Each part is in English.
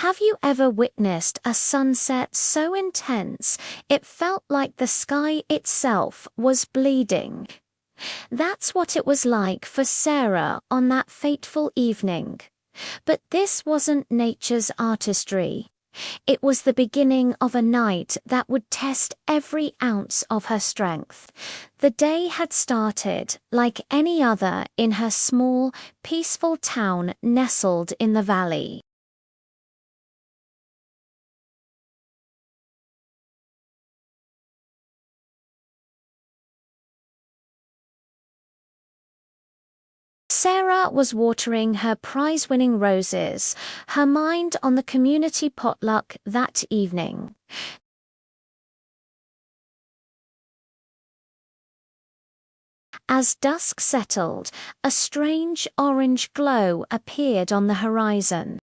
Have you ever witnessed a sunset so intense it felt like the sky itself was bleeding? That's what it was like for Sarah on that fateful evening. But this wasn't nature's artistry. It was the beginning of a night that would test every ounce of her strength. The day had started like any other in her small, peaceful town nestled in the valley. Sarah was watering her prize-winning roses, her mind on the community potluck that evening. As dusk settled, a strange orange glow appeared on the horizon.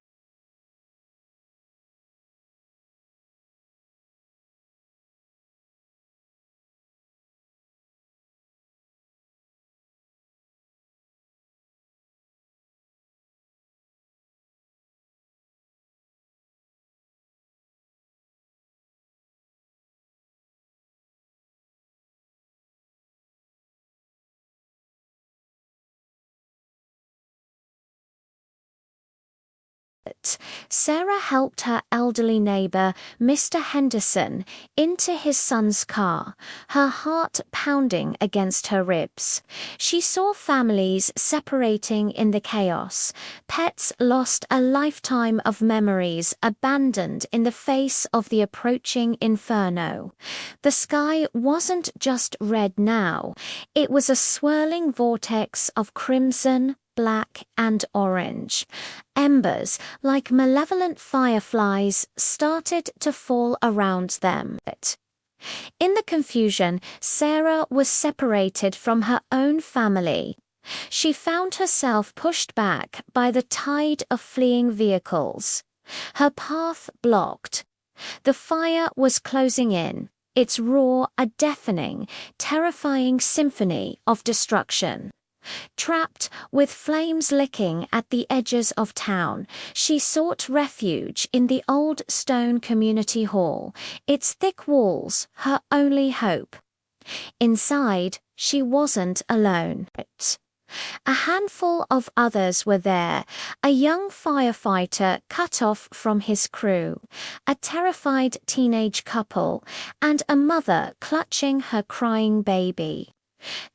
Sarah helped her elderly neighbor, Mr. Henderson, into his son's car, her heart pounding against her ribs. She saw families separating in the chaos, pets lost, a lifetime of memories abandoned in the face of the approaching inferno. The sky wasn't just red now, it was a swirling vortex of crimson, black and orange. Embers, like malevolent fireflies, started to fall around them. In the confusion, Sarah was separated from her own family. She found herself pushed back by the tide of fleeing vehicles. Her path blocked. The fire was closing in, its roar a deafening, terrifying symphony of destruction. Trapped, with flames licking at the edges of town, she sought refuge in the old stone community hall, its thick walls her only hope. Inside, she wasn't alone. A handful of others were there, a young firefighter cut off from his crew, a terrified teenage couple, and a mother clutching her crying baby.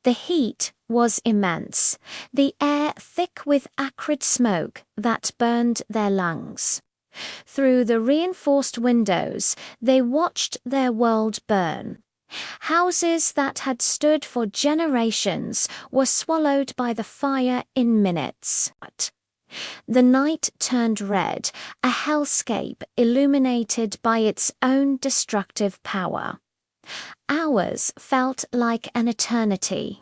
The heat was immense, the air thick with acrid smoke that burned their lungs. Through the reinforced windows, they watched their world burn. Houses that had stood for generations were swallowed by the fire in minutes. The night turned red, a hellscape illuminated by its own destructive power. Hours felt like an eternity.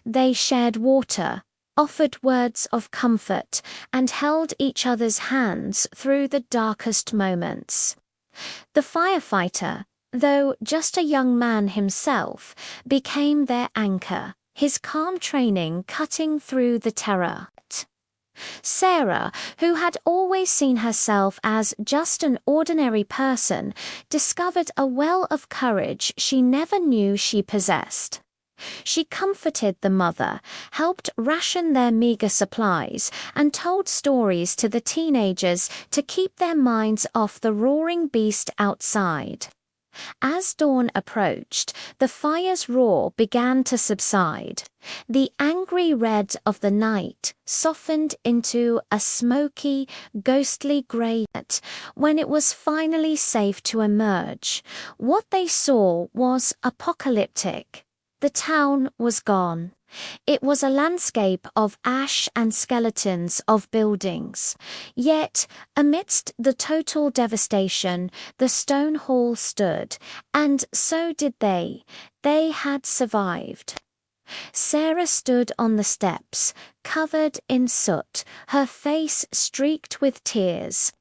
They shared water, offered words of comfort, and held each other's hands through the darkest moments. The firefighter, though just a young man himself, became their anchor, his calm training cutting through the terror. Sarah, who had always seen herself as just an ordinary person, discovered a well of courage she never knew she possessed. She comforted the mother, helped ration their meager supplies, and told stories to the teenagers to keep their minds off the roaring beast outside. As dawn approached, the fire's roar began to subside. The angry red of the night softened into a smoky, ghostly grey when it was finally safe to emerge. What they saw was apocalyptic. The town was gone. It was a landscape of ash and skeletons of buildings. Yet, amidst the total devastation, the stone hall stood, and so did they. They had survived. Sarah stood on the steps, covered in soot, her face streaked with tears.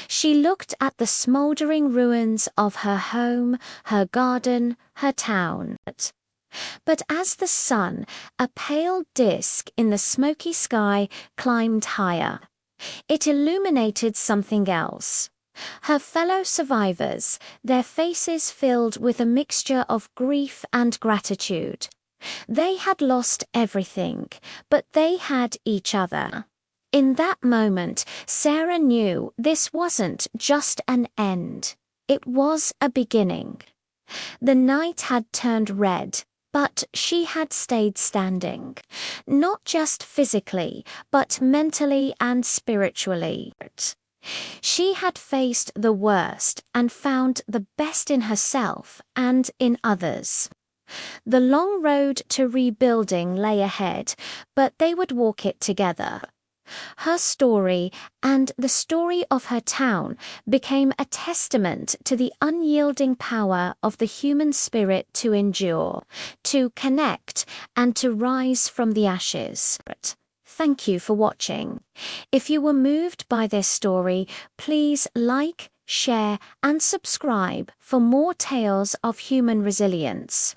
She looked at the smouldering ruins of her home, her garden, her town. But as the sun, a pale disk in the smoky sky, climbed higher, it illuminated something else. Her fellow survivors, their faces filled with a mixture of grief and gratitude. They had lost everything, but they had each other. In that moment, Sarah knew this wasn't just an end. It was a beginning. The night had turned red, but she had stayed standing. Not just physically, but mentally and spiritually. She had faced the worst and found the best in herself and in others. The long road to rebuilding lay ahead, but they would walk it together. Her story and the story of her town became a testament to the unyielding power of the human spirit to endure, to connect, and to rise from the ashes. Thank you for watching. If you were moved by this story, please like, share, and subscribe for more tales of human resilience.